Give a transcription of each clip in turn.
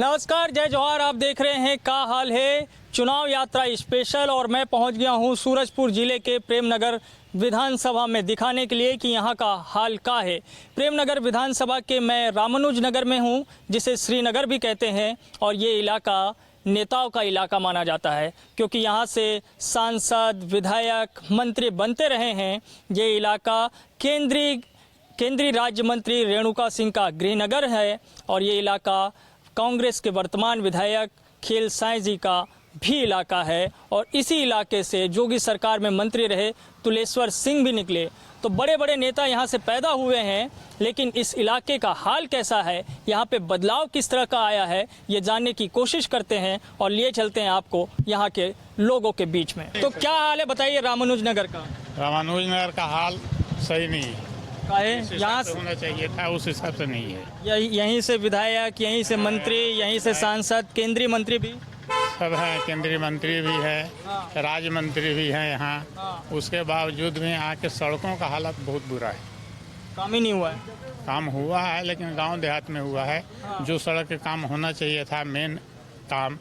नमस्कार, जय जवाहर। आप देख रहे हैं का हाल है चुनाव यात्रा स्पेशल और मैं पहुंच गया हूं सूरजपुर ज़िले के प्रेमनगर विधानसभा में दिखाने के लिए कि यहां का हाल क्या है। प्रेमनगर विधानसभा के मैं रामानुज नगर में हूं, जिसे श्रीनगर भी कहते हैं, और ये इलाका नेताओं का इलाका माना जाता है क्योंकि यहाँ से सांसद, विधायक, मंत्री बनते रहे हैं। ये इलाका केंद्रीय राज्य मंत्री रेणुका सिंह का गृहनगर है और ये इलाका कांग्रेस के वर्तमान विधायक खेलसाई जी का भी इलाका है। और इसी इलाके से जोगी सरकार में मंत्री रहे तुलेश्वर सिंह भी निकले। तो बड़े बड़े नेता यहाँ से पैदा हुए हैं, लेकिन इस इलाके का हाल कैसा है, यहाँ पे बदलाव किस तरह का आया है, ये जानने की कोशिश करते हैं और लिए चलते हैं आपको यहाँ के लोगों के बीच में। तो क्या हाल है बताइए रामानुज नगर का? रामानुज नगर का हाल सही नहीं है। यहाँ से होना चाहिए था, उस हिसाब से नहीं है। यहीं से विधायक, यहीं से मंत्री, यहीं से सांसद, केंद्रीय मंत्री भी सब है, केंद्रीय मंत्री भी है, राज्य मंत्री भी है यहाँ। उसके बावजूद भी यहाँ के सड़कों का हालत बहुत बुरा है। काम ही नहीं हुआ है। काम हुआ है लेकिन गांव देहात में हुआ है। जो सड़क के काम होना चाहिए था, मेन काम,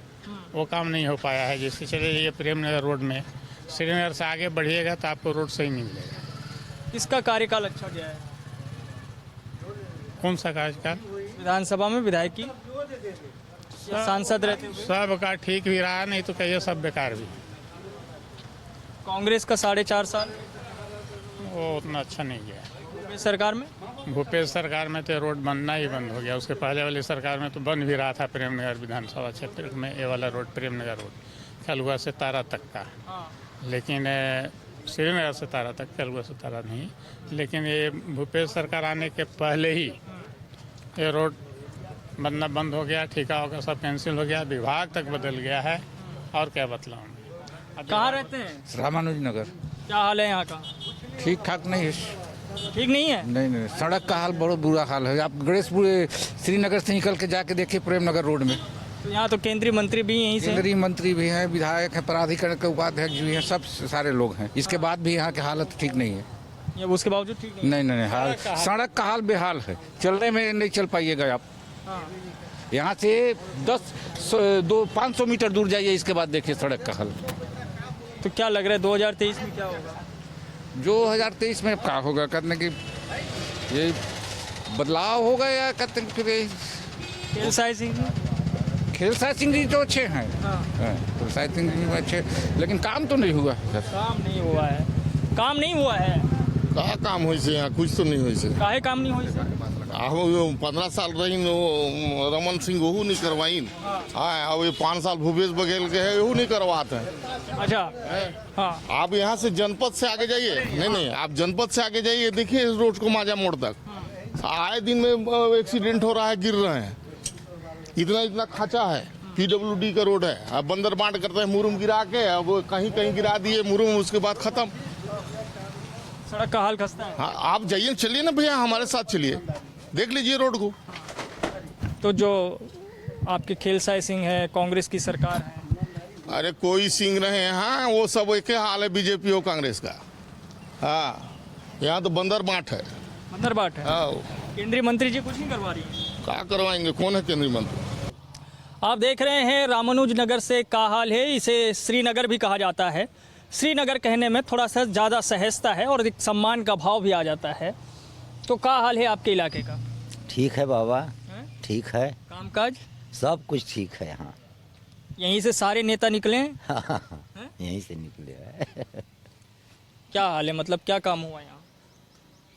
वो काम नहीं हो पाया है। जैसे चले जाइए प्रेमनगर रोड में, श्रीनगर से आगे बढ़िएगा तो आपको रोड सही नहीं मिलेगा। किसका कार्यकाल अच्छा गया है? कौन सा कार्यकाल? विधानसभा में विधायक की सांसद रहते हुए सब का ठीक भी रहा, नहीं तो कहिए सब बेकार भी। कांग्रेस का 4.5 साल वो उतना अच्छा नहीं गया। भूपेश सरकार में भूपेश सरकार में तो रोड बनना ही बंद हो गया। उसके पहले वाली सरकार में तो बन भी रहा था प्रेमनगर विधानसभा क्षेत्र में, ये वाला रोड प्रेमनगर रोड कलुआ से तारा तक का। लेकिन श्रीनगर से तारा तक, कलुआ से तारा नहीं। लेकिन ये भूपेश सरकार आने के पहले ही ये रोड बनना बंद हो गया, ठेका होगा सब कैंसिल हो गया, विभाग तक बदल गया है। और क्या बतलाऊँ। कहाँ रहते हैं? रामानुज नगर। क्या हाल है यहाँ का? ठीक ठाक नहीं है। ठीक नहीं है? नहीं, सड़क का हाल बहुत बुरा हाल है। आप गणेशपुर श्रीनगर से निकल के जाके देखिए प्रेमनगर रोड में। तो यहाँ तो केंद्रीय मंत्री भी यहीं से, केंद्रीय मंत्री भी हैं, विधायक हैं, प्राधिकरण के उपाध्यक्ष भी हैं, सब सारे लोग हैं। इसके बाद भी यहाँ की हालत ठीक नहीं है। ये उसके बावजूद ठीक नहीं, हाल सड़क का हाल बेहाल है। चलने में नहीं चल पाइएगा आप। यहाँ से 500 मीटर दूर जाइए, इसके बाद देखिए सड़क का हाल। तो क्या लग रहा है 2023 में क्या होगा? 2023 में क्या होगा करने की, ये बदलाव होगा या कहते खेलसाई सिंह जी तो अच्छे हैं। खेलसाई सिंह जी अच्छे, लेकिन काम तो नहीं हुआ। काम नहीं हुआ है। काम नहीं हुआ है। कहाँ काम हो से यहाँ कुछ तो नहीं हो से। काहे काम नहीं हुआ? 15 साल रही रमन सिंह वहू नहीं करवाइन। हाँ, अब ये 5 साल भूपेश बघेल के है, वहू नहीं करवाते हैं। अच्छा, हाँ। आप यहाँ से जनपद से आगे जाइए। नहीं, आप जनपद से आगे जाइए, देखिए इस रोड को माजा मोड़ तक आए दिन में एक्सीडेंट हो रहा है, गिर रहे हैं। इतना खाचा है। PWD का रोड है। अब बंदर बांट करते हैं, मुरुम गिरा के, अब कहीं गिरा दिए मुरुम, उसके बाद खत्म। सड़क का हाल खस्ता है। हाँ, आप जाइए, चलिए ना भैया, हमारे साथ चलिए, देख लीजिए रोड को। तो जो आपके खेलसाई सिंह है, कांग्रेस की सरकार है। अरे कोई सिंह रहे, हाँ, वो सब एक हाल है, बीजेपी हो कांग्रेस का। हाँ, यहाँ तो बंदर बांट है। बंदर बाट है। हाँ, केंद्रीय मंत्री जी कुछ नहीं करवा रही है। क्या करवाएंगे? कौन है केंद्रीय मंत्री? आप देख रहे हैं रामानुज नगर से का हाल है। इसे श्रीनगर भी कहा जाता है। श्रीनगर कहने में थोड़ा सा ज़्यादा सहजता है और एक सम्मान का भाव भी आ जाता है। तो का हाल है आपके इलाके का? ठीक है बाबा, ठीक है। कामकाज सब कुछ ठीक है यहाँ। यहीं से सारे नेता निकले हैं? यहीं से निकले हैं। क्या हाल है, मतलब क्या काम हुआ यहाँ?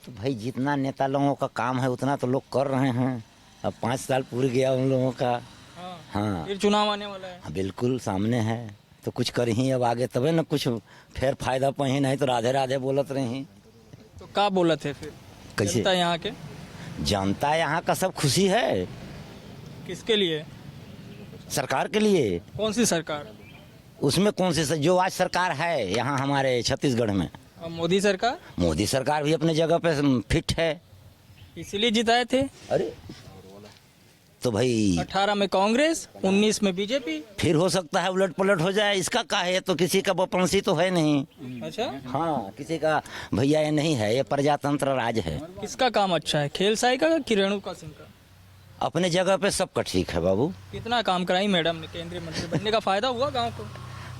तो भाई जितना नेता लोगों का काम है उतना तो लोग कर रहे हैं। अब 5 साल पूरे गया उन लोगों का। हाँ, फिर चुनाव आने वाला है। बिल्कुल सामने है, तो कुछ कर ही अब आगे तबे न कुछ फिर फायदा पाही, नहीं तो राधे राधे बोलत रही। तो क्या बोला थे फिर? कैसे? जनता यहाँ के, जनता यहाँ का सब खुशी है। किसके लिए? सरकार के लिए। कौन सी सरकार? उसमें कौन सी जो आज सरकार है यहाँ हमारे छत्तीसगढ़ में? मोदी सरकार। मोदी सरकार भी अपने जगह पे फिट है, इसीलिए जिताए थे। अरे तो भाई 18 में कांग्रेस, 19 में बीजेपी। फिर हो सकता है उलट पलट हो जाए, इसका क्या है? तो किसी का बपंसी तो है नहीं। अच्छा, हाँ, किसी का भैया ये नहीं है, ये प्रजातंत्र राज है। किसका काम अच्छा है, खेलसाई का कि रेणुका सिंह का? अपने जगह पे सबका ठीक है बाबू। कितना काम कराई मैडम ने, केंद्रीय मंत्री बनने का फायदा हुआ गांव को?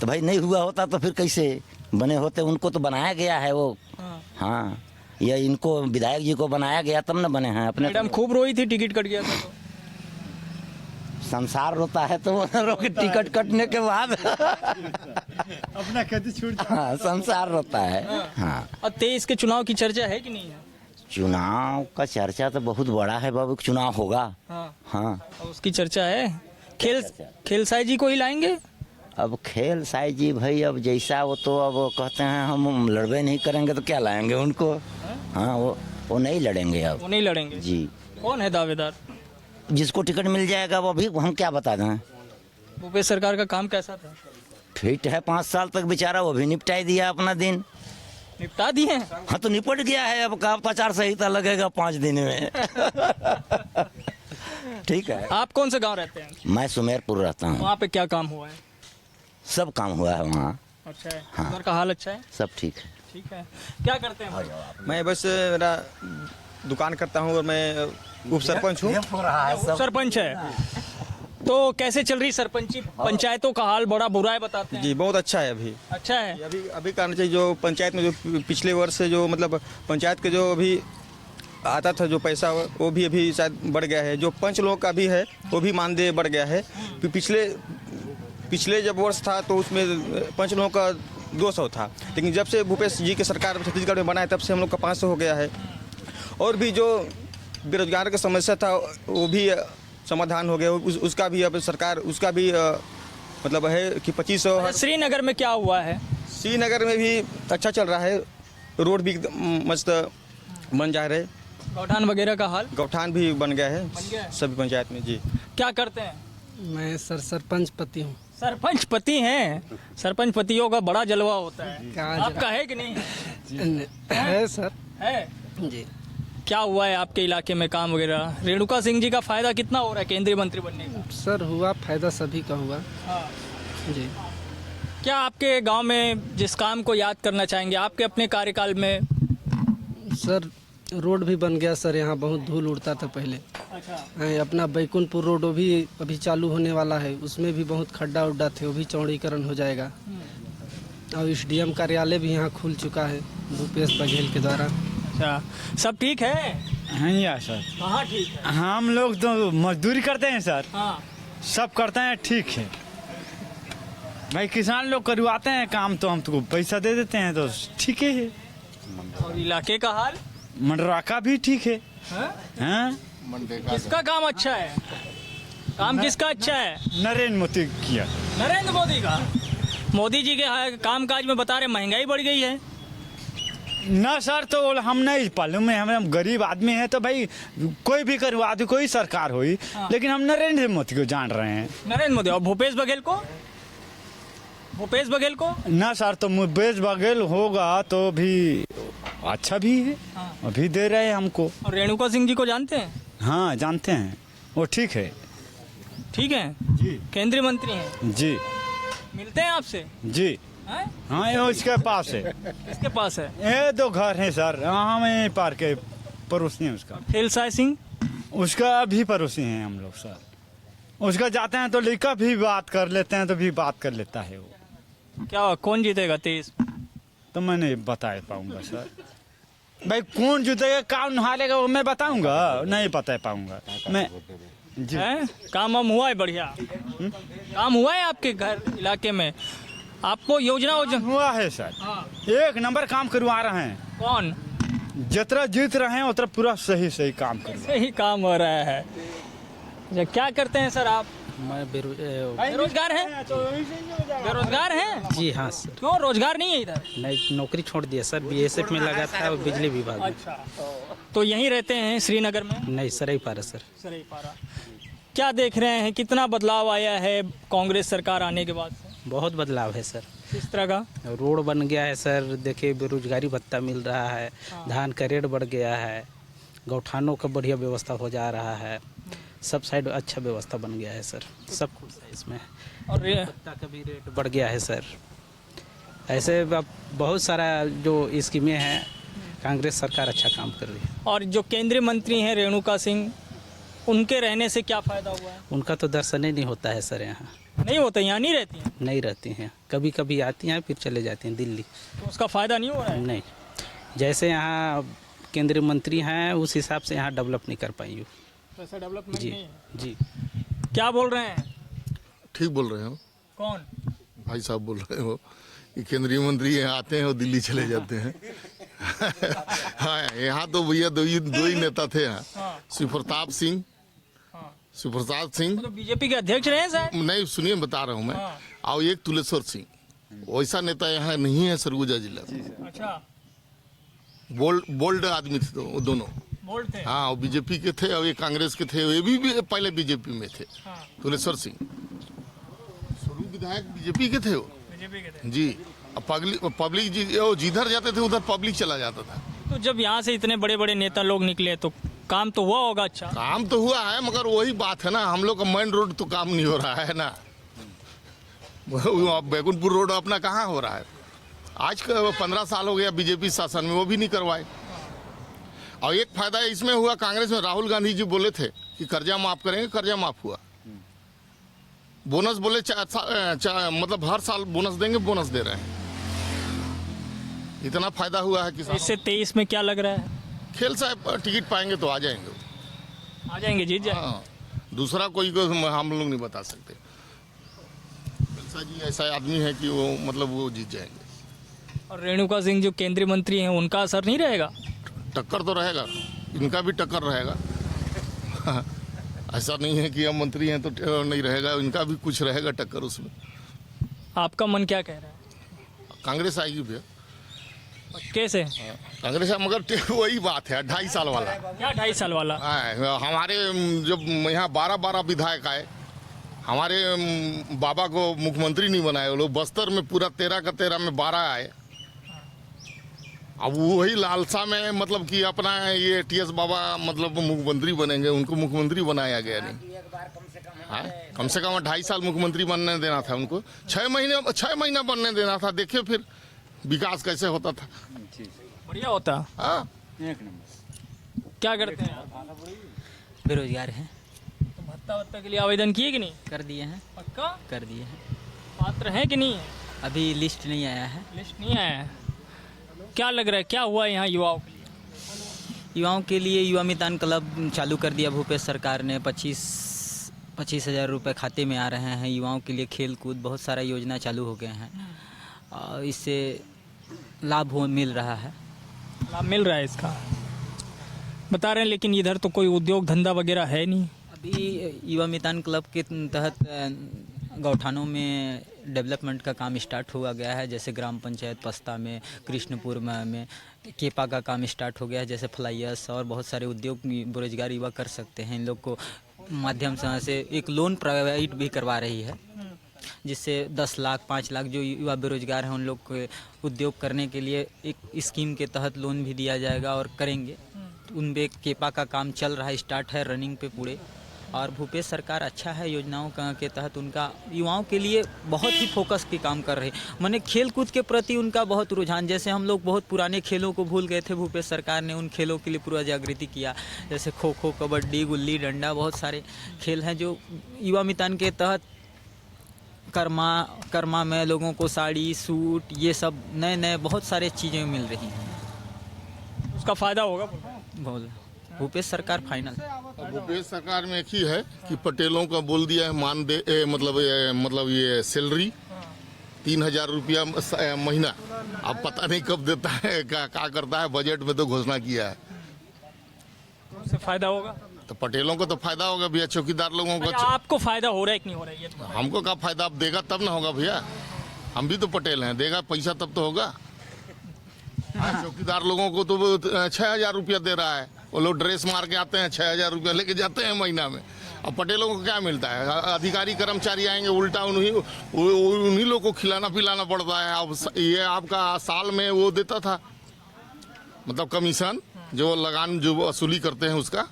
तो भाई नहीं हुआ होता तो फिर कैसे बने होते, उनको तो बनाया गया है वो। हाँ, या इनको विधायक जी को बनाया गया तब न बने हैं अपने। मैडम खूब रोई थी टिकट कट गया था तो। संसार रोता है तो रोके टिकट कटने के बाद अपना कहते छूट। हाँ, संसार रोता है। हाँ, और 23 के चुनाव की चर्चा है कि नहीं है? चुनाव का चर्चा तो बहुत बड़ा है बाबू, चुनाव होगा। हाँ, और उसकी चर्चा है। खेल साई जी को ही लाएंगे? अब खेल साई जी भाई अब जैसा वो तो अब कहते हैं हम लड़बे नहीं करेंगे तो क्या लाएंगे उनको। हाँ, वो नहीं लड़ेंगे अब। वो नहीं लड़ेंगे जी। कौन है दावेदार? जिसको टिकट मिल जाएगा वो भी हम क्या बता दें। भूपेश सरकार का काम कैसा था? फिट है, 5 साल तक बेचारा वो भी निपटाई दिया अपना दिन। निपटा दिए? हाँ, तो निपट गया है। अब का प्रचार संहिता लगेगा 5 दिन में। ठीक है। आप कौन से गांव रहते हैं? मैं सुमेरपुर रहता हूँ। वहाँ पे क्या काम हुआ है? सब काम हुआ है वहाँ। अच्छा है। हाँ। उधर का हाल अच्छा है? सब ठीक है। ठीक है। क्या करते हैं भाई? मैं बस मेरा दुकान करता हूँ और मैं उप सरपंच हूँ। सरपंच है तो कैसे चल रही सरपंची? पंचायतों का हाल बड़ा बुरा है बताते हैं। जी, बहुत अच्छा है अभी। अच्छा है। अभी करना चाहिए। जो पंचायत में जो पिछले वर्ष से जो मतलब पंचायत के जो अभी आता था जो पैसा वो भी अभी शायद बढ़ गया है। जो पंच लोग का भी है वो भी मानदेय बढ़ गया है। पिछले जब वर्ष था तो उसमें पंच लोगों का 200 था, लेकिन जब से भूपेश जी की सरकार छत्तीसगढ़ में बनाए तब से हम लोग का 500 हो गया है। और भी जो बेरोजगार का समस्या था वो भी समाधान हो गया। उसका भी अब सरकार उसका भी मतलब है कि 2500। श्रीनगर में क्या हुआ है? श्रीनगर में भी अच्छा चल रहा है, रोड भी एकदम मस्त बन जा रहे। गौठान वगैरह का हाल? गौठान भी बन गया है गया? सभी पंचायत में। जी। क्या करते हैं? मैं सरपंच पति हूँ। सरपंच पति हैं? सरपंच पतियों का बड़ा जलवा होता है। क्या आपका है कि नहीं? है सर। है जी। क्या हुआ है आपके इलाके में काम वगैरह? रेणुका सिंह जी का फायदा कितना हो रहा है केंद्रीय मंत्री बनने का? सर हुआ फायदा सभी का हुआ। हाँ। जी। क्या आपके गांव में जिस काम को याद करना चाहेंगे आपके अपने कार्यकाल में? सर रोड भी बन गया सर, यहाँ बहुत धूल उड़ता था पहले। अच्छा। अपना बैकुंठपुर रोड वो भी अभी चालू होने वाला है, उसमें भी बहुत खड्डा उड्डा थे, वो भी चौड़ीकरण हो जाएगा। और एसडीएम कार्यालय भी यहाँ खुल चुका है भूपेश बघेल के द्वारा। अच्छा, सब ठीक है? हाँ या सर, कहाँ ठीक है? हम लोग तो मजदूरी करते हैं सर। हाँ। सब करते हैं, ठीक है भाई। किसान लोग करवाते हैं काम तो हम तो पैसा दे देते हैं तो ठीक है। और इलाके का हाल? मंडरा का भी ठीक है। हाँ? किसका काम अच्छा है? काम किसका अच्छा है? नरेंद्र मोदी किया। नरेंद्र मोदी का? मोदी जी के काम काज में बता रहे महंगाई बढ़ गई है। ना सर, तो हम नहीं मालूम है, हम गरीब आदमी हैं तो भाई कोई भी करवा दे, कोई सरकार हुई। लेकिन हम नरेंद्र मोदी को जान रहे हैं। नरेंद्र मोदी। और भूपेश बघेल को? भूपेश बघेल को? ना सर, तो भूपेश बघेल होगा तो भी अच्छा भी है। अभी दे रहे हैं हमको। और रेणुका सिंह जी को जानते हैं? हाँ, जानते हैं, वो ठीक है। ठीक है जी। केंद्रीय मंत्री हैं? जी। मिलते हैं आपसे? जी। हैं? हाँ, ये उसके पास है। किसके पास है? ये 2 घर है सर, हाँ, हमें पार के पड़ोसी हैं उसका। खेलसाई सिंह? उसका भी पड़ोसी हैं हम लोग सर। उसका जाते हैं तो लड़का भी बात कर लेते हैं तो भी बात कर लेता है वो। क्या कौन जीतेगा 23? तो मैं नहीं बता पाऊंगा सर भाई, कौन जीतेगा कौन हारेगा वो मैं बताऊंगा, नहीं बता पाऊंगा मैं। जी। हैं? काम वाम हुआ है बढ़िया? काम हुआ है आपके घर इलाके में? आपको योजना हुआ है सर। हाँ। 1 नंबर काम करवा रहे हैं। कौन? जितना जीत रहे हैं उतना पूरा सही काम कर रहे सही काम हो रहा है। अच्छा, क्या करते हैं सर आप? मैं बेरोजगार हैं? बेरोजगार हैं? जी हाँ सर। क्यों रोजगार नहीं है इधर? नहीं, नौकरी छोड़ दिया सर, बीएसएफ में लगा था और बिजली विभाग में। अच्छा, तो यहीं रहते हैं श्रीनगर में? नहीं, सरायपारा सर। सरायपारा। क्या देख रहे हैं, कितना बदलाव आया है कांग्रेस सरकार आने के बाद से? बहुत बदलाव है सर। किस तरह का? रोड बन गया है सर, देखिए बेरोजगारी भत्ता मिल रहा है, धान का रेट बढ़ गया है, गौठानों का बढ़िया व्यवस्था हो जा रहा है, सब साइड अच्छा व्यवस्था बन गया है सर, सब खुश है इसमें। और भत्ता का भी रेट बढ़ गया है सर। ऐसे अब बहुत सारा जो स्कीमें हैं, कांग्रेस सरकार अच्छा काम कर रही है। और जो केंद्रीय मंत्री हैं रेणुका सिंह, उनके रहने से क्या फ़ायदा हुआ है? उनका तो दर्शन ही नहीं होता है सर, यहाँ नहीं होता, यहाँ नहीं रहती हैं नहीं रहती हैं, कभी कभी आती हैं फिर चले जाती हैं दिल्ली। तो उसका फ़ायदा नहीं हो रहा है? नहीं, जैसे यहाँ केंद्रीय मंत्री हैं उस हिसाब से यहाँ डेवलप नहीं कर पाई वो। वैसा डेवलपमेंट जी नहीं है। जी। क्या बोल रहे हैं? ठीक बोल रहे हो कौन? भाई साहब बोल रहे हो कि केंद्रीय मंत्री यहाँ आते हैं और दिल्ली चले जाते हैं। हाँ, यहाँ तो भैया दो ही नेता थे यहाँ, शिवप्रताप सिंह, शिवप्रसाद सिंह, तो बीजेपी के अध्यक्ष रहे हैं शायद? नहीं सुनिए बता रहा हूँ मैं, और एक तुलेश्वर सिंह। वैसा नेता यहाँ नहीं है सरगुजा जिला में। अच्छा, बोल्ड आदमी थे वो दोनों। बोल थे। हाँ, वो बीजेपी के थे और ये कांग्रेस के थे, वे भी पहले बीजेपी में थे। तुलेश्वर सिंह स्वरूप विधायक बीजेपी के थे वो। बीजेपी के थे जी। पब्लिक जी वो जिधर जाते थे उधर पब्लिक चला जाता था। तो जब यहाँ से इतने बड़े बड़े नेता लोग निकले तो काम तो हुआ होगा। अच्छा, काम तो हुआ है, मगर वही बात है ना, हम लोग का मेन रोड तो काम नहीं हो रहा है ना। बैकुंठपुर रोड अपना कहाँ हो रहा है? आज का 15 साल हो गया बीजेपी शासन में, वो भी नहीं करवाए। और एक फायदा इसमें हुआ, कांग्रेस में राहुल गांधी जी बोले थे कि कर्जा माफ करेंगे, कर्जा माफ हुआ। बोनस बोले मतलब हर साल बोनस देंगे, बोनस दे रहे हैं। इतना फायदा हुआ है किसान। इससे 23 में क्या लग रहा है? खेल साहब टिकट पाएंगे तो आ जाएंगे, आ जाएंगे, जीत जाएंगे। हाँ, दूसरा कोई को हम लोग नहीं बता सकते। खेलसा जी ऐसा आदमी है कि वो मतलब वो जीत जाएंगे। और रेणुका सिंह जो केंद्रीय मंत्री हैं उनका असर नहीं रहेगा? टक्कर तो रहेगा, इनका भी टक्कर रहेगा। ऐसा नहीं है कि हम मंत्री हैं तो नहीं रहेगा, इनका भी कुछ रहेगा टक्कर उसमें। आपका मन क्या कह रहा है? कांग्रेस आएगी भैया, कैसे? कांग्रेस मगर वही बात है 2.5 साल वाला। क्या 2.5 साल वाला? हाँ, हमारे जब यहाँ 12 विधायक आए, हमारे बाबा को मुख्यमंत्री नहीं बनाए वो लोग। बस्तर में पूरा 13 का 13 में 12 आए। अब वही लालसा में मतलब कि अपना ये TS बाबा मतलब मुख्यमंत्री बनेंगे, उनको मुख्यमंत्री बनाया गया नहीं। हाँ, कम से कम 2.5 साल मुख्यमंत्री बनने देना था उनको। 6 महीना बनने देना था। देखिए फिर विकास कैसे होता था। बढ़िया होता। हाँ, क्या करते हैं आप? बेरोजगार हैं। तो भत्ता वत्ता के लिए आवेदन किए कि नहीं? कर दिए हैं। पक्का कर दिए हैं। पात्र हैं कि नहीं है? अभी लिस्ट नहीं आया है। लिस्ट नहीं आया है। क्या लग रहा है क्या हुआ यहाँ युवाओं के लिए? युवाओं के लिए युवा मितान क्लब चालू कर दिया भूपेश सरकार ने। 25,000 रुपये खाते में आ रहे हैं। युवाओं के लिए खेल कूद बहुत सारा योजना चालू हो गए हैं और इससे लाभ मिल रहा है। लाभ मिल रहा है इसका, बता रहे हैं। लेकिन इधर तो कोई उद्योग धंधा वगैरह है नहीं। अभी युवा मितान क्लब के तहत गौठानों में डेवलपमेंट का काम स्टार्ट हुआ गया है। जैसे ग्राम पंचायत पस्ता में, कृष्णपुर में केपा का काम स्टार्ट हो गया है। जैसे फ्लाइयर्स और बहुत सारे उद्योग बेरोजगार युवा कर सकते हैं। इन लोग को माध्यम से एक लोन प्रोवाइड भी करवा रही है, जिससे 10 लाख 5 लाख जो युवा बेरोजगार हैं उन लोग को उद्योग करने के लिए एक स्कीम के तहत लोन भी दिया जाएगा और करेंगे। उन पे केपा का काम चल रहा है, स्टार्ट है रनिंग पे पूरे। और भूपेश सरकार अच्छा है, योजनाओं के तहत उनका युवाओं के लिए बहुत ही फोकस के काम कर रहे हैं। माने खेल कूद के प्रति उनका बहुत रुझान। जैसे हम लोग बहुत पुराने खेलों को भूल गए थे, भूपेश सरकार ने उन खेलों के लिए पूरा जागृति किया। जैसे खो खो, कबड्डी, गुल्ली डंडा, बहुत सारे खेल हैं जो युवा मितान के तहत कर्मा में लोगों को साड़ी, सूट, ये सब नए बहुत सारे चीज़ें मिल रही हैं। उसका फ़ायदा होगा बहुत। भूपेश सरकार फाइनल। भूपेश सरकार में एक ही है कि पटेलों का बोल दिया है मानदेय मतलब ये सैलरी 3,000 रुपया महीना। अब पता नहीं कब देता है, क्या करता है। बजट में तो घोषणा किया है। उससे फ़ायदा होगा तो पटेलों को तो फायदा होगा भैया, चौकीदार लोगों को। आपको फ़ायदा हो रहा है कि नहीं हो रहा है? ये तो हमको क्या फायदा? अब देगा तब ना होगा भैया, हम भी तो पटेल हैं। देगा पैसा तब तो होगा। चौकीदार लोगों को तो 6,000 रुपया दे रहा है। वो लोग ड्रेस मार के आते हैं, 6,000 रुपया लेके जाते हैं महीना में। अब पटेलों को क्या मिलता है? अधिकारी कर्मचारी आएंगे, उल्टा उन्हीं लोग को खिलाना पिलाना पड़ता है। अब ये आपका साल में वो देता था मतलब कमीशन जो लगान जो वसूली करते हैं उसका,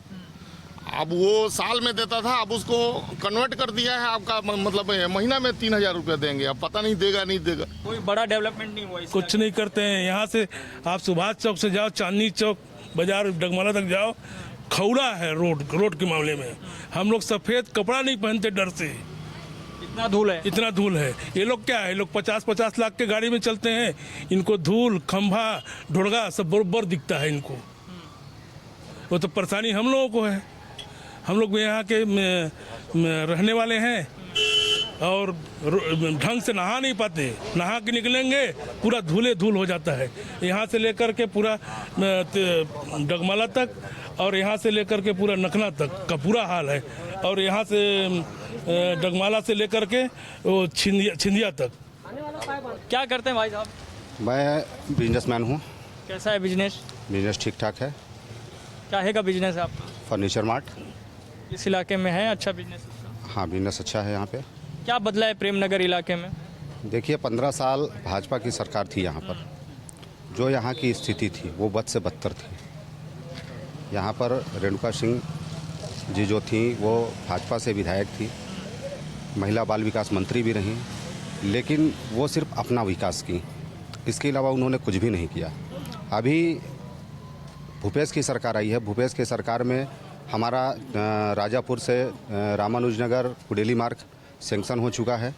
अब वो साल में देता था, अब उसको कन्वर्ट कर दिया है। आपका मतलब महीना में 3,000 रुपया देंगे। अब पता नहीं देगा नहीं देगा। कोई बड़ा डेवलपमेंट नहीं हुआ इसका? कुछ नहीं करते हैं। यहाँ से आप सुभाष चौक से जाओ, चांदनी चौक बाजार डगमाला तक जाओ, खौला है रोड के मामले में। हम लोग सफ़ेद कपड़ा नहीं पहनते डर से, इतना धूल है। इतना धूल है। ये लोग क्या है, लोग 50-50 लाख के गाड़ी में चलते हैं, इनको धूल खंभा ढुड़गा सब बराबर दिखता है इनको। वो तो परेशानी हम लोगों को है। हम लोग यहाँ के रहने वाले हैं और ढंग से नहा नहीं पाते। नहा के निकलेंगे पूरा धूले धूल हो जाता है। यहाँ से लेकर के पूरा डगमाला तक और यहाँ से लेकर के पूरा नखना तक का पूरा हाल है। और यहाँ से डगमाला से लेकर के वो छिंदिया तक। क्या करते हैं भाई साहब? मैं बिजनेसमैन हूँ। कैसा है बिजनेस? बिजनेस ठीक ठाक है। क्या है का बिजनेस है आपका? Furniture mart. इस इलाके में है अच्छा बिजनेस? हाँ, बिजनेस अच्छा है यहाँ पे। क्या बदला है प्रेमनगर इलाके में? देखिए, 15 साल भाजपा की सरकार थी यहाँ पर। जो यहाँ की स्थिति थी वो बद से बदतर थी। यहाँ पर रेणुका सिंह जी जो थी वो भाजपा से विधायक थी, महिला बाल विकास मंत्री भी रहीं, लेकिन वो सिर्फ अपना विकास की, इसके अलावा उन्होंने कुछ भी नहीं किया। अभी भूपेश की सरकार आई है। भूपेश की सरकार में हमारा राजापुर से रामानुजनगर कुडेली मार्ग सेंक्शन हो चुका है।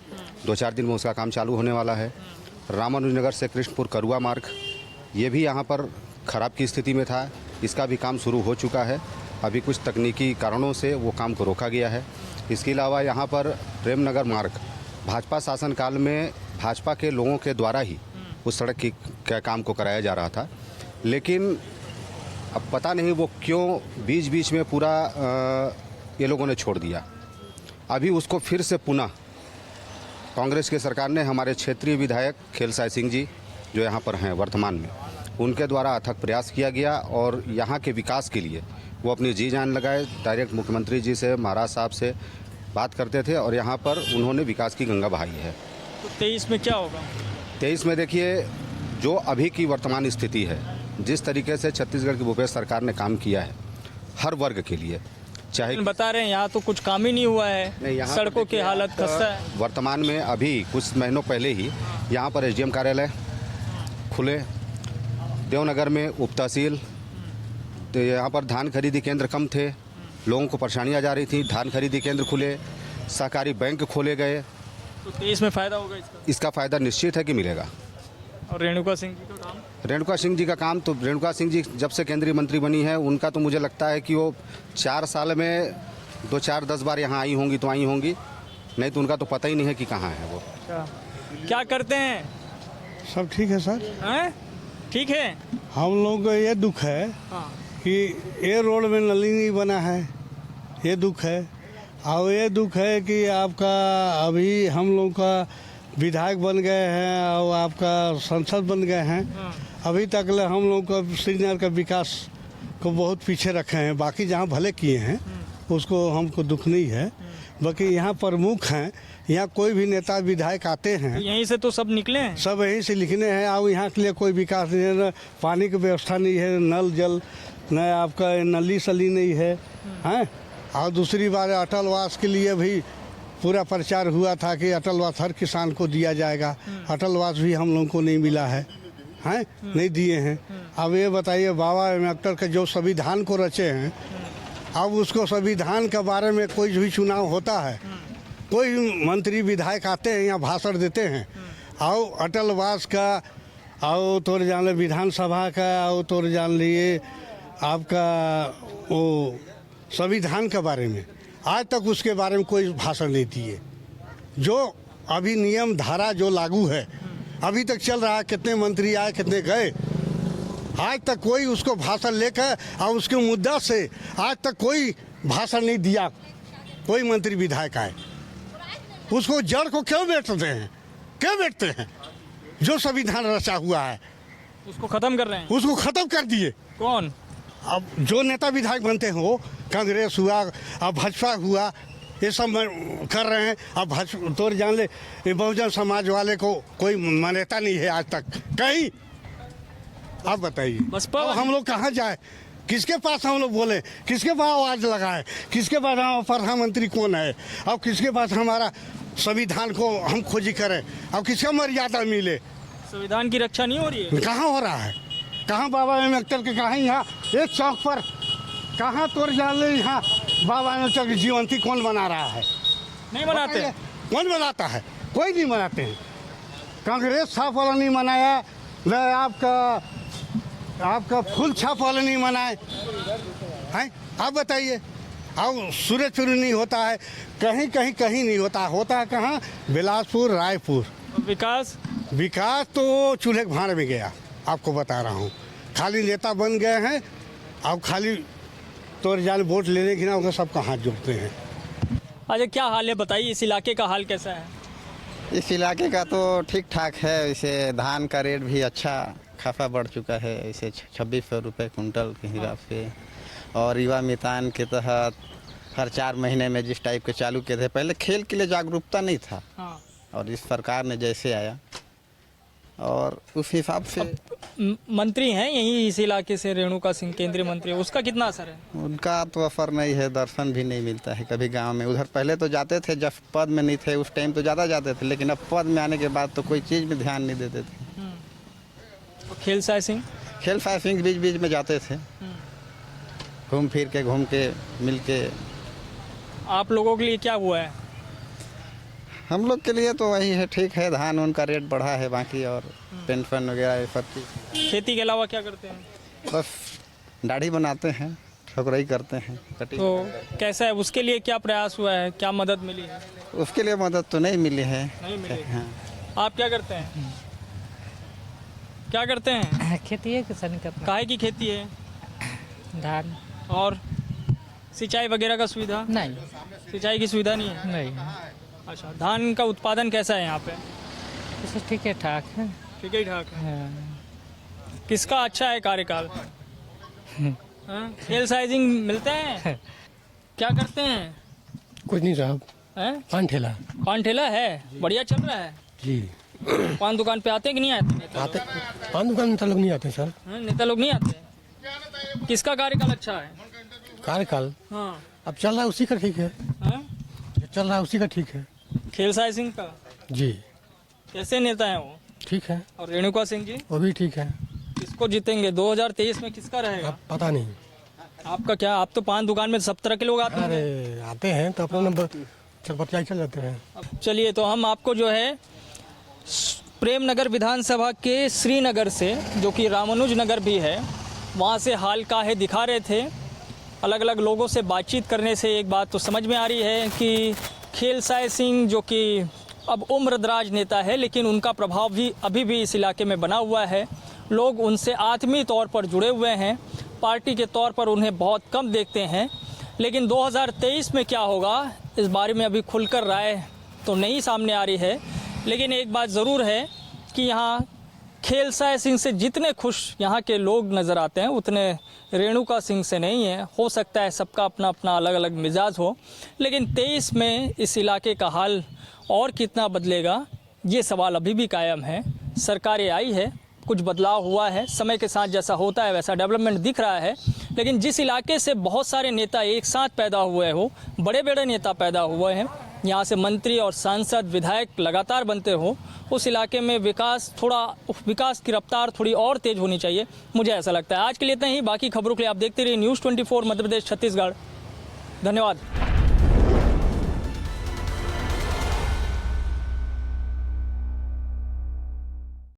2-4 दिन में उसका काम चालू होने वाला है। रामानुजनगर से कृष्णपुर करुआ मार्ग, ये भी यहाँ पर ख़राब की स्थिति में था, इसका भी काम शुरू हो चुका है। अभी कुछ तकनीकी कारणों से वो काम को रोका गया है। इसके अलावा यहाँ पर प्रेमनगर मार्ग भाजपा शासनकाल में भाजपा के लोगों के द्वारा ही उस सड़क की काम को कराया जा रहा था, लेकिन अब पता नहीं वो क्यों बीच बीच में पूरा ये लोगों ने छोड़ दिया। अभी उसको फिर से पुनः कांग्रेस की सरकार ने, हमारे क्षेत्रीय विधायक खेलसाई सिंह जी जो यहाँ पर हैं वर्तमान में, उनके द्वारा अथक प्रयास किया गया और यहाँ के विकास के लिए वो अपनी जी जान लगाए। डायरेक्ट मुख्यमंत्री जी से, महाराज साहब से बात करते थे और यहाँ पर उन्होंने विकास की गंगा बहाई है। तो 23 में क्या होगा? 23 में देखिए, जो अभी की वर्तमान स्थिति है, जिस तरीके से छत्तीसगढ़ की भूपेश सरकार ने काम किया है हर वर्ग के लिए, चाहे बता रहे हैं यहाँ तो कुछ काम ही नहीं हुआ है। नहीं, यहाँ सड़कों की हालत खस्ता है। वर्तमान में अभी कुछ महीनों पहले ही यहाँ पर एसडीएम कार्यालय खुले, देवनगर में उप तहसील, तो यहाँ पर धान खरीदी केंद्र कम थे, लोगों को परेशानियाँ जा रही थी, धान खरीदी केंद्र खुले, सहकारी बैंक खोले गए। तो 23 में फ़ायदा होगा इसका फ़ायदा निश्चित है कि मिलेगा। और रेणुका सिंह जी का काम? रेणुका सिंह जी का काम तो, रेणुका सिंह जी जब से केंद्रीय मंत्री बनी है, उनका तो मुझे लगता है कि वो 4 साल में 2-4-10 बार यहाँ आई होंगी तो आई होंगी, नहीं तो उनका तो पता ही नहीं है कि कहाँ है वो। क्या करते हैं? सब ठीक है सर। हैं? ठीक है। हम लोग को ये दुख है कि ये रोड में नली नहीं बना है, ये दुख है। और ये दुख है कि आपका अभी हम लोग का विधायक बन गए हैं और आपका संसद बन गए हैं, अभी तक हम लोग का श्रीनगर का विकास को बहुत पीछे रखे हैं। बाकी जहाँ भले किए हैं उसको हमको दुख नहीं है, बाकी यहाँ प्रमुख हैं, यहाँ कोई भी नेता विधायक आते हैं, यहीं से तो सब निकले हैं, सब यहीं से लिखने हैं। और यहाँ के लिए कोई विकास नहीं है, न पानी की व्यवस्था नहीं है, नल जल न आपका नली सली नहीं है, हैं। और दूसरी बात, अटलवास के लिए भी पूरा प्रचार हुआ था कि अटलवास हर किसान को दिया जाएगा, अटलवास भी हम लोगों को नहीं मिला है, हैं, नहीं दिए हैं। अब ये बताइए, बाबा अम्बेडकर के जो संविधान को रचे हैं, अब उसको संविधान के बारे में कोई भी चुनाव होता है, कोई मंत्री विधायक आते हैं यहाँ भाषण देते हैं, और अटलवास का, और तो जान ले विधानसभा का, और तो जान लिए आपका वो संविधान के बारे में, आज तक उसके बारे में कोई भाषण नहीं दिए। जो अभी नियम धारा जो लागू है अभी तक चल रहा है, कितने मंत्री आए कितने गए, आज तक कोई उसको भाषण लेकर और उसके मुद्दा से आज तक कोई भाषण नहीं दिया। कोई मंत्री विधायक आए, उसको जड़ को क्यों बैठते हैं, क्यों बैठते हैं? जो संविधान रचा हुआ है उसको खत्म कर रहे हैं, उसको खत्म कर दिए। कौन? अब जो नेता विधायक बनते हैं वो, कांग्रेस हुआ, अब भाजपा हुआ, ये सब कर रहे हैं। अब भाजपा तो जान ले, बहुजन समाज वाले को कोई मान्यता नहीं है आज तक कहीं। आप बताइए, बसपा हम लोग कहाँ जाए, किसके पास हम लोग बोले, किसके पास आवाज लगाए, किसके पास हमारा प्रधानमंत्री कौन है, अब किसके पास हमारा संविधान को हम खोजी करें, अब किसका मर्यादा मिले? संविधान की रक्षा नहीं हो रही है। कहाँ हो रहा है? कहाँ बाबा अम्बेडकर के, कहाँ यहाँ एक चौक पर कहाँ तोड़ डाले यहाँ बाबा ने चक जीवंती कौन बना रहा है? नहीं बनाते? कौन बनाता है? कोई नहीं बनाते हैं। कांग्रेस छाप वाला नहीं मनाया, न आपका फुल छाप वाला नहीं मनाए हैं। आप बताइए, अब सूरजपुर नहीं होता है, कहीं कहीं कहीं नहीं होता, होता है कहाँ? बिलासपुर, रायपुर। विकास तो चूल्हे के भाड़ में गया, आपको बता रहा हूँ। खाली नेता बन गए हैं, अब खाली तोड़ जाल वोट लेने की ना उनका सबका हाथ जोड़ते हैं। अच्छा, क्या हाल है बताइए, इस इलाके का हाल कैसा है? इस इलाके का तो ठीक ठाक है। इसे धान का रेट भी अच्छा खासा बढ़ चुका है, इसे 2600 रुपये कुंटल के हिसाब से। और युवा मितान के तहत हर 4 महीने में जिस टाइप के चालू किए थे, पहले खेल के लिए जागरूकता नहीं था। और इस सरकार ने जैसे आया और उस हिसाब से मंत्री हैं यही इस इलाके से, रेणुका सिंह केंद्रीय मंत्री, उसका कितना असर है? उनका तो असर नहीं है, दर्शन भी नहीं मिलता है कभी गांव में। उधर पहले तो जाते थे, जब पद में नहीं थे उस टाइम तो ज़्यादा जाते थे, लेकिन अब पद में आने के बाद तो कोई चीज़ में ध्यान नहीं देते थे। खेल साय सिंह बीच बीच में जाते थे, घूम के मिल के। आप लोगों के लिए क्या हुआ है? हम लोग के लिए तो वही है, ठीक है। धान उनका रेट बढ़ा है, बाकी और पेंशन वगैरह ये सब चीज़। खेती के अलावा क्या करते हैं? बस दाढ़ी बनाते हैं, ठकुराई करते हैं, कटिंग। तो कैसा है, उसके लिए क्या प्रयास हुआ है, क्या मदद मिली है? उसके लिए मदद तो नहीं मिली है। नहीं मिली। हाँ। आप क्या करते हैं? क्या करते हैं? खेती है, किसान करते। काहे की खेती है? धान। और सिंचाई वगैरह का सुविधा? नहीं, सिंचाई की सुविधा नहीं है। नहीं। अच्छा, धान का उत्पादन कैसा है यहाँ पे? ठीक है, ठाक है। ठीक ही ठाक है। हाँ। किसका अच्छा है कार्यकाल? खेल साइजिंग मिलते हैं? क्या करते हैं? कुछ नहीं साहब, पान ठेला है, बढ़िया चल रहा है जी। पान दुकान पे आते हैं कि नहीं आते? पान दुकान नेता लोग नहीं आते सर। नेता लोग नहीं आते? किसका कार्यकाल अच्छा है? कार्यकाल हाँ, अब चल रहा है उसी का ठीक है। जो चल रहा है उसी का ठीक है। खेल साय सिंह का जी। कैसे नेता है वो? ठीक है। और रेणुका सिंह जी? वो भी ठीक है। किसको जीतेंगे 2023 में? किसका रहेगा? पता नहीं। आपका क्या? आप तो पान दुकान में सब तरह के लोग आते हैं। अरे आते हैं तो अपना नंबर चल जाते हैं। चलिए, तो हम आपको जो है प्रेमनगर विधानसभा के श्रीनगर से, जो कि रामानुज नगर भी है, वहाँ से हाल का है दिखा रहे थे। अलग अलग लोगों से बातचीत करने से एक बात तो समझ में आ रही है कि खेल साय सिंह, जो कि अब उम्रदराज नेता है, लेकिन उनका प्रभाव भी अभी भी इस इलाके में बना हुआ है। लोग उनसे आत्मीय तौर पर जुड़े हुए हैं, पार्टी के तौर पर उन्हें बहुत कम देखते हैं। लेकिन 2023 में क्या होगा, इस बारे में अभी खुलकर राय तो नहीं सामने आ रही है। लेकिन एक बात ज़रूर है कि यहाँ खेल साय सिंह से जितने खुश यहाँ के लोग नज़र आते हैं, उतने रेणुका सिंह से नहीं है। हो सकता है सबका अपना अपना अलग अलग मिजाज हो, लेकिन 23 में इस इलाके का हाल और कितना बदलेगा, ये सवाल अभी भी कायम है। सरकारें आई है, कुछ बदलाव हुआ है, समय के साथ जैसा होता है वैसा डेवलपमेंट दिख रहा है, लेकिन जिस इलाके से बहुत सारे नेता एक साथ पैदा हुए हो, बड़े बड़े नेता पैदा हुए हैं, यहाँ से मंत्री और सांसद विधायक लगातार बनते हो, उस इलाके में विकास की रफ्तार थोड़ी और तेज़ होनी चाहिए, मुझे ऐसा लगता है। आज के लिए इतना ही। बाकी खबरों के लिए आप देखते रहिए News 24 मध्य प्रदेश छत्तीसगढ़। धन्यवाद।